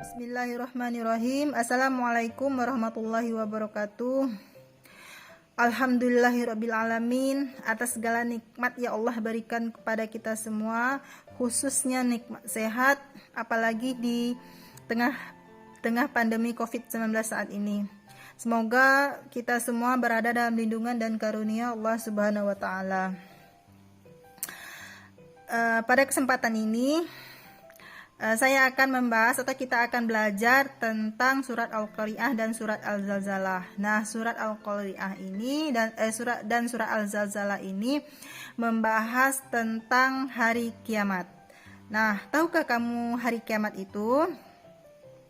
Bismillahirrahmanirrahim. Assalamualaikum warahmatullahi wabarakatuh. Alhamdulillahirrabbilalamin. Atas segala nikmat ya Allah berikan kepada kita semua, khususnya nikmat sehat, apalagi di tengah pandemi COVID-19 saat ini. Semoga kita semua berada dalam lindungan dan karunia Allah Subhanahu wa taala. Pada kesempatan ini saya akan membahas atau kita akan belajar tentang surat Al-Qari'ah dan surat Al-Zalzalah. Nah, surat Al-Qari'ah ini dan surat Al-Zalzalah ini membahas tentang hari kiamat. Nah, tahukah kamu hari kiamat itu?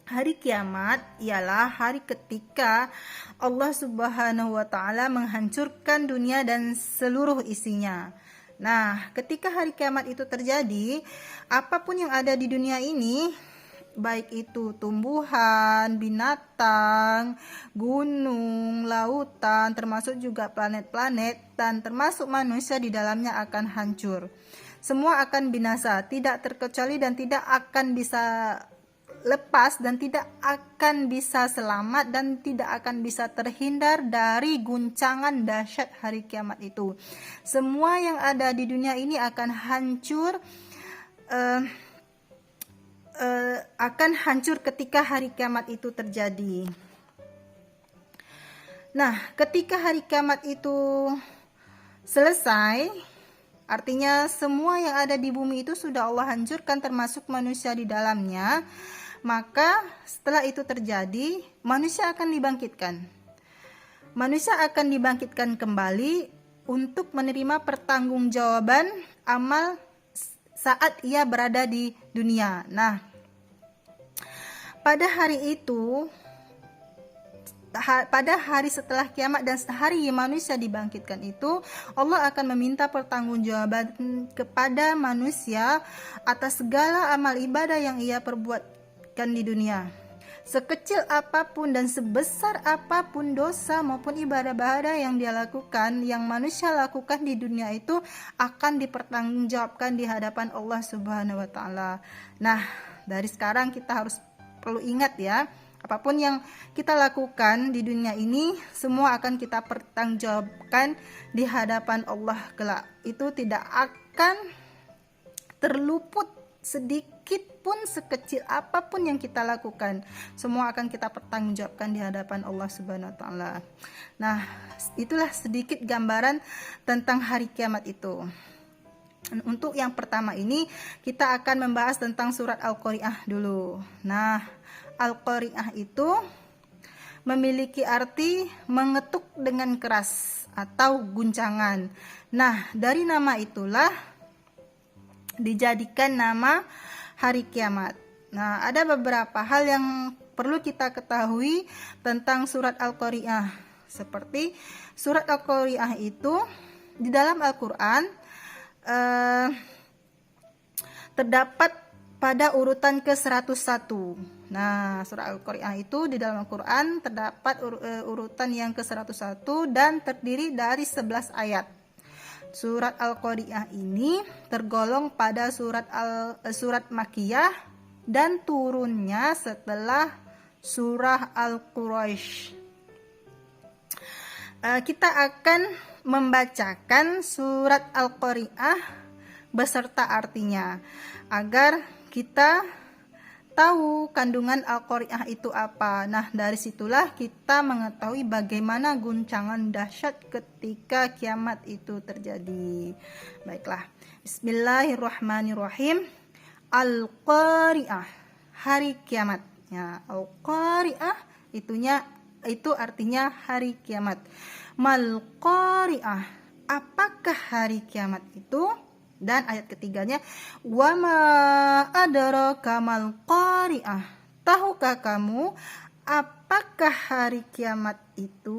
Hari kiamat ialah hari ketika Allah Subhanahu wa taala menghancurkan dunia dan seluruh isinya. Nah, ketika hari kiamat itu terjadi, apapun yang ada di dunia ini, baik itu tumbuhan, binatang, gunung, lautan, termasuk juga planet-planet, dan termasuk manusia di dalamnya akan hancur. Semua akan binasa, tidak terkecuali dan tidak akan bisa lepas dan tidak akan bisa selamat dan tidak akan bisa terhindar dari guncangan dahsyat hari kiamat itu. Semua yang ada di dunia ini akan hancur, akan hancur ketika hari kiamat itu terjadi. Nah, ketika hari kiamat itu selesai, artinya semua yang ada di bumi itu sudah Allah hancurkan termasuk manusia di dalamnya. Maka setelah itu terjadi, manusia akan dibangkitkan. Manusia akan dibangkitkan kembali untuk menerima pertanggungjawaban amal saat ia berada di dunia. Nah, pada hari itu, pada hari setelah kiamat dan hari manusia dibangkitkan itu, Allah akan meminta pertanggungjawaban kepada manusia atas segala amal ibadah yang ia perbuat di dunia. Sekecil apapun dan sebesar apapun dosa maupun ibadah-ibadah yang dia lakukan, yang manusia lakukan di dunia itu akan dipertanggungjawabkan di hadapan Allah Subhanahu wa taala. Nah, dari sekarang kita harus perlu ingat ya, apapun yang kita lakukan di dunia ini semua akan kita pertanggungjawabkan di hadapan Allah kelak. Itu tidak akan terluput sedikit pun, sekecil apapun yang kita lakukan, semua akan kita pertanggungjawabkan di hadapan Allah Subhanahu wa taala. Nah, itulah sedikit gambaran tentang hari kiamat itu. Untuk yang pertama ini kita akan membahas tentang surat Al-Qari'ah dulu. Nah, Al-Qari'ah itu memiliki arti mengetuk dengan keras atau guncangan. Nah, dari nama itulah dijadikan nama hari kiamat. Nah, ada beberapa hal yang perlu kita ketahui tentang surat Al-Qari'ah. Seperti surat Al-Qari'ah itu di dalam Al-Quran terdapat pada urutan ke-101. Nah, surat Al-Qari'ah itu di dalam Al-Quran terdapat urutan yang ke-101 dan terdiri dari 11 ayat. Surat Al-Qari'ah ini tergolong pada surat Makkiyah dan turunnya setelah surah Al-Quraisy. Kita akan membacakan surat Al-Qari'ah beserta artinya agar kita tahu kandungan Al-Qari'ah itu apa. Nah, dari situlah kita mengetahui bagaimana guncangan dahsyat ketika kiamat itu terjadi. Baiklah, Bismillahirrahmanirrahim. Al-Qari'ah, hari kiamat. Ya, Al-Qari'ah itu artinya hari kiamat. Mal Qari'ah, apakah hari kiamat itu? Dan ayat ketiganya, wama adraka mal qari'ah, tahukah kamu Apakah hari kiamat itu?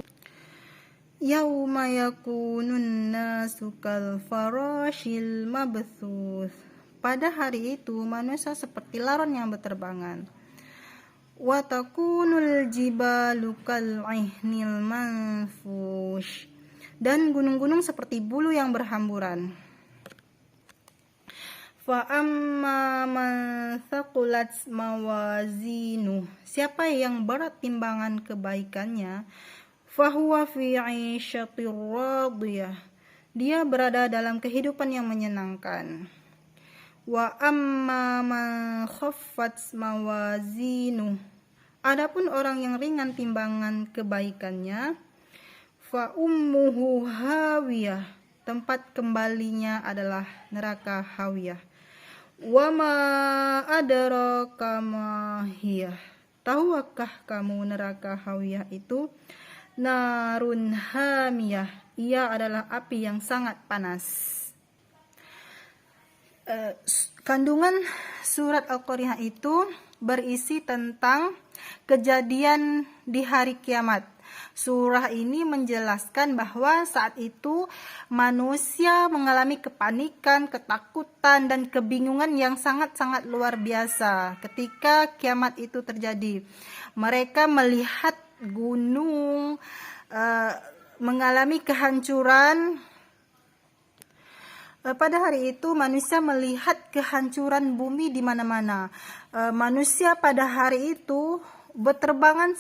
Yauma yakunun nasu kal farashil mabthus. Pada hari itu manusia seperti laron yang berterbangan. Wa takunul jibalu kal ihnil manfush. Dan gunung-gunung seperti bulu yang berhamburan. Fa amma man thaqulat mawazinu. Siapa yang berat timbangan kebaikannya, fahuwa fi 'ishatir radiyah. Dia berada dalam kehidupan yang menyenangkan. Wa amma man khaffat mawazinu. Adapun orang yang ringan timbangan kebaikannya, fa ummuhu hawiyah. Tempat kembalinya adalah neraka hawiyah. Wa ma adraka ma hiya. Tahukah kamu neraka hawiyah itu? Narun hamiyah. Ia adalah api yang sangat panas. Kandungan surat Al-Qari'ah itu berisi tentang kejadian di hari kiamat. Surah ini menjelaskan bahwa saat itu manusia mengalami kepanikan, ketakutan, dan kebingungan yang sangat-sangat luar biasa ketika kiamat itu terjadi. Mereka melihat gunung mengalami kehancuran. Pada hari itu manusia melihat kehancuran bumi di mana-mana. Manusia pada hari itu berterbangan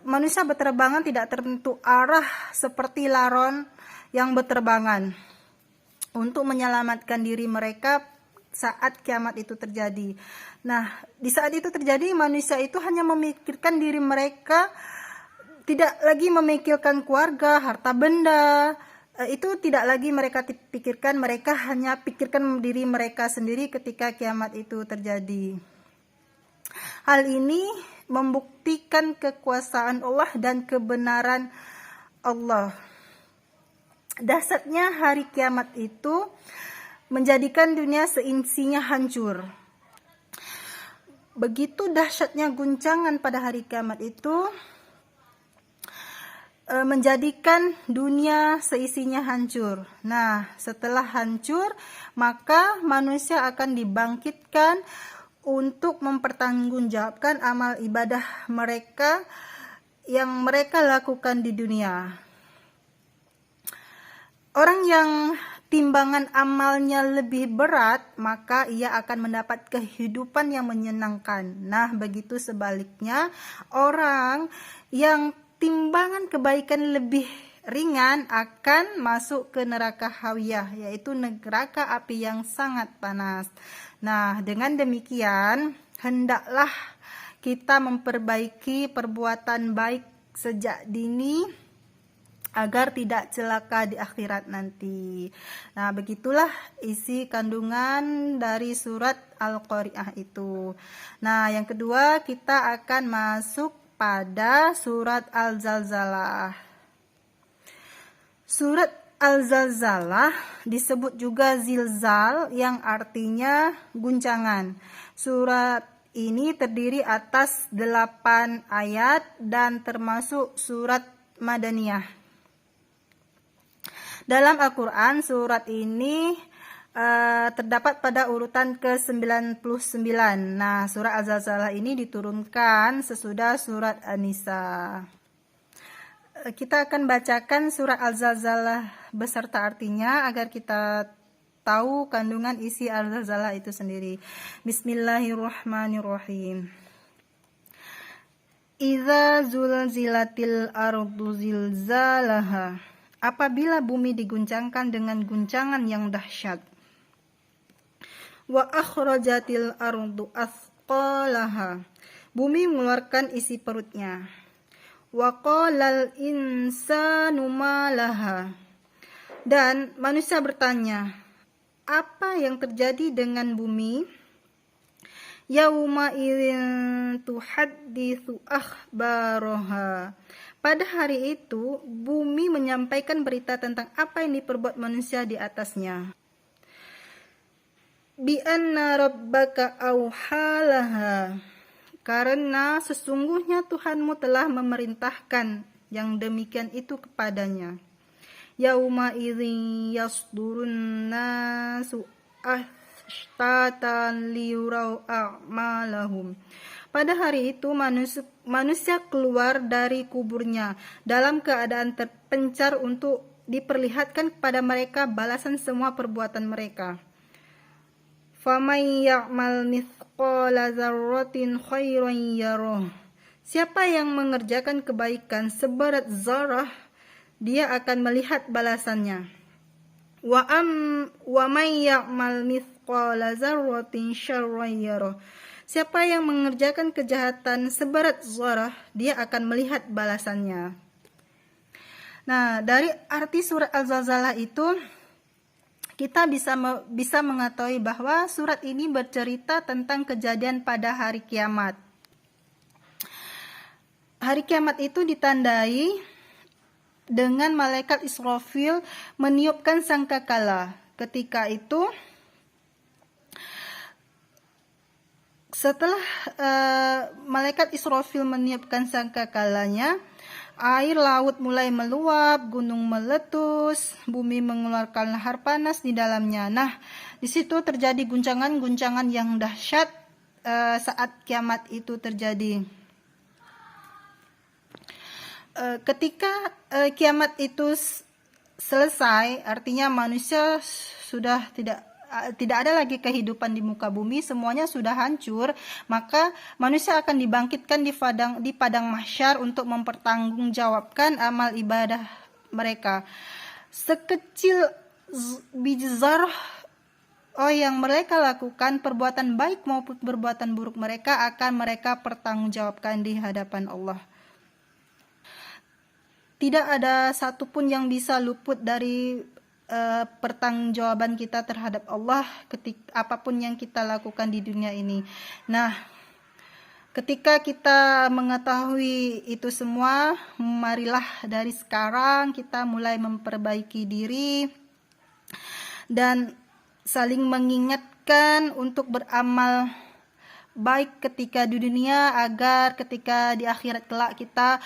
manusia berterbangan tidak tertentu arah seperti laron yang berterbangan untuk menyelamatkan diri mereka saat kiamat itu terjadi. Nah, di saat itu terjadi manusia itu hanya memikirkan diri mereka, tidak lagi memikirkan keluarga, harta benda. Itu tidak lagi mereka pikirkan, mereka hanya pikirkan diri mereka sendiri ketika kiamat itu terjadi. Hal ini membuktikan kekuasaan Allah dan kebenaran Allah. Dahsyatnya hari kiamat itu menjadikan dunia seisinya hancur. Begitu dahsyatnya guncangan pada hari kiamat itu menjadikan dunia seisinya hancur. Nah, setelah hancur, maka manusia akan dibangkitkan untuk mempertanggungjawabkan amal ibadah mereka yang mereka lakukan di dunia. Orang yang timbangan amalnya lebih berat, maka ia akan mendapat kehidupan yang menyenangkan. Nah, begitu sebaliknya, orang yang timbangan kebaikan lebih ringan akan masuk ke neraka hawiyah, yaitu neraka api yang sangat panas. Nah, dengan demikian, hendaklah kita memperbaiki perbuatan baik sejak dini agar tidak celaka di akhirat nanti. Nah, begitulah isi kandungan dari surat Al-Qari'ah itu. Nah, yang kedua kita akan masuk pada surat Al-Zalzalah. Surat Al-Zalzalah disebut juga zilzal yang artinya guncangan. Surat ini terdiri atas 8 ayat dan termasuk surat Madaniyah. Dalam Al-Quran surat ini terdapat pada urutan ke-99. Nah, surat Al-Zalzalah ini diturunkan sesudah surat An-Nisa. Kita akan bacakan surat Al-Zalzalah beserta artinya agar kita tahu kandungan isi Al-Zalzalah itu sendiri. Bismillahirrahmanirrahim. Idza zulzilatil ardu zilzalaha. Apabila bumi diguncangkan dengan guncangan yang dahsyat. Wa akhrajatil ardu athqalaha. Bumi mengeluarkan isi perutnya. Wa qalal insanu ma laha. Dan manusia bertanya, apa yang terjadi dengan bumi? Yauma idzin tuhadditsu akhbaraha. Pada hari itu, bumi menyampaikan berita tentang apa yang diperbuat manusia di atasnya. Bi anna rabbaka auhalaha. karena sesungguhnya Tuhanmu telah memerintahkan yang demikian itu kepadanya. Yauma idzin yasdurun nasu ashtatan liyurau a'malahum. Pada hari itu manusia keluar dari kuburnya dalam keadaan terpencar untuk diperlihatkan kepada mereka balasan semua perbuatan mereka. Faman ya'mal mithqala dzarratin khairan yarah. Siapa yang mengerjakan kebaikan seberat zarah, dia akan melihat balasannya. Wa man ya'mal mithqala dzarratin syarran yarah. Siapa yang mengerjakan kejahatan seberat zarah, dia akan melihat balasannya. Nah, dari arti surat Al-Zalzalah itu kita bisa mengetahui bahwa surat ini bercerita tentang kejadian pada hari kiamat. Hari kiamat itu ditandai dengan malaikat Israfil meniupkan sangkakala. Ketika itu, setelah malaikat Israfil meniupkan sangkakalanya, air laut mulai meluap, gunung meletus, bumi mengeluarkan lahar panas di dalamnya. Nah, di situ terjadi guncangan-guncangan yang dahsyat saat kiamat itu terjadi. Ketika kiamat itu selesai, artinya manusia sudah tidak ada lagi kehidupan di muka bumi, semuanya sudah hancur, maka manusia akan dibangkitkan di padang mahsyar untuk mempertanggungjawabkan amal ibadah mereka. Sekecil biji zarah yang mereka lakukan, perbuatan baik maupun perbuatan buruk mereka akan mereka pertanggungjawabkan di hadapan Allah. Tidak ada satupun yang bisa luput dari pertanggungjawaban kita terhadap Allah apapun yang kita lakukan di dunia ini. Nah, ketika kita mengetahui itu semua, marilah dari sekarang kita mulai memperbaiki diri dan saling mengingatkan untuk beramal baik ketika di dunia, agar ketika di akhirat kelak kita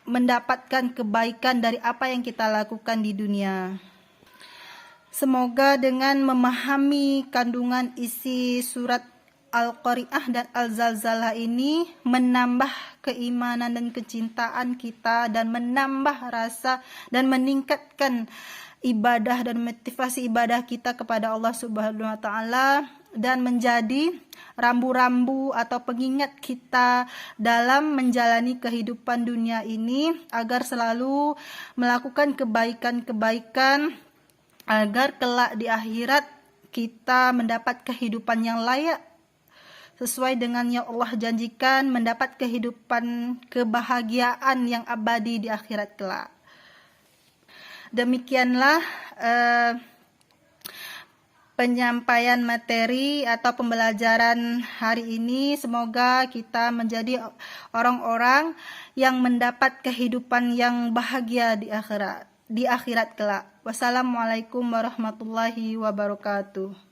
mendapatkan kebaikan dari apa yang kita lakukan di dunia. Semoga dengan memahami kandungan isi surat Al-Qari'ah dan Al-Zalzalah ini menambah keimanan dan kecintaan kita, dan menambah rasa dan meningkatkan ibadah dan motivasi ibadah kita kepada Allah Subhanahu wa taala, dan menjadi rambu-rambu atau pengingat kita dalam menjalani kehidupan dunia ini, agar selalu melakukan kebaikan-kebaikan, agar kelak di akhirat kita mendapat kehidupan yang layak sesuai dengan yang Allah janjikan, mendapat kehidupan kebahagiaan yang abadi di akhirat kelak. Demikianlah penyampaian materi atau pembelajaran hari ini. Semoga kita menjadi orang-orang yang mendapat kehidupan yang bahagia di akhirat kelak. Wassalamualaikum warahmatullahi wabarakatuh.